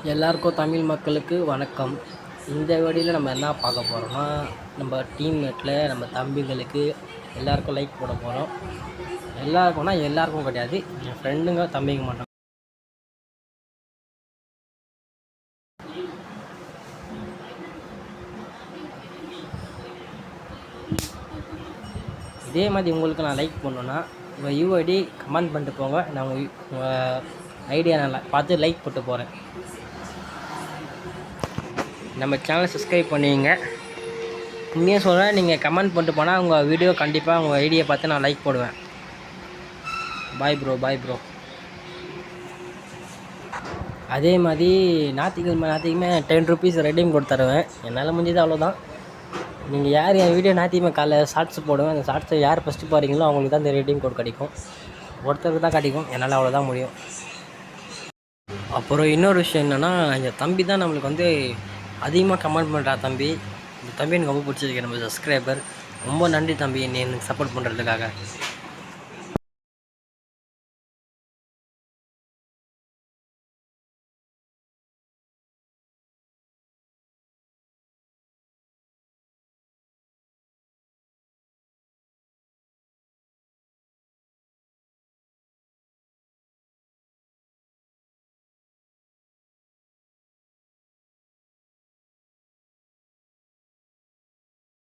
எல்லாருக்கும் தமிழ் மக்களுக்கு வணக்கம். இந்த வீடியோவில் நம்ம என்ன பார்க்க போகிறோம்னா, நம்ம டீம்மேட்டில் நம்ம தம்பிகளுக்கு எல்லாருக்கும் லைக் போட போகிறோம். எல்லாருக்கும்னா எல்லாருக்கும் கிடையாது, என் ஃப்ரெண்டுங்க தம்பிங்க மட்டும். இதே மாதிரி உங்களுக்கு நான் லைக் பண்ணணுன்னா உங்கள் யூஐடி கமெண்ட் பண்ணிட்டு போங்க. நான் உங்கள் ஐடியா நல்லா பார்த்து லைக் போட்டு போகிறேன். நம்ம சேனலை சப்ஸ்கிரைப் பண்ணுவீங்க. உண்மையாக சொல்கிறேன், நீங்கள் கமெண்ட் பண்ணிட்டு போனால் உங்கள் வீடியோ கண்டிப்பாக உங்கள் ஐடியை பார்த்து நான் லைக் போடுவேன். Bye bro. அதே மாதிரி ஞாயிற்றுக்கிழமை 10 ருபீஸ் ரெடீம் கோட் தருவேன். என்னால் முடிஞ்சது அவ்வளோதான். நீங்கள் யார் என் வீடியோ ஞாயிற்றுக்கிழமை காலைல ஷார்ட்ஸ் போடுவேன். அந்த ஷார்ட்ஸை யார் ஃபஸ்ட்டு பாருங்களோ அவங்களுக்கு தான் இந்த ரெடீம் கோட் கிடைக்கும். ஒருத்தருக்கு தான் கிடைக்கும். என்னால் அவ்வளோதான் முடியும். அப்புறம் இன்னொரு விஷயம் என்னென்னா, இந்த தம்பி தான் நம்மளுக்கு அதிகமாக கமெண்ட் பண்ணுறா தம்பி. இந்த தம்பி எனக்கு ரொம்ப பிடிச்சிருக்கு. நம்ம சப்ஸ்கிரைபர். ரொம்ப நன்றி தம்பி, நீ எனக்கு சப்போர்ட் பண்ணுறதுக்காக.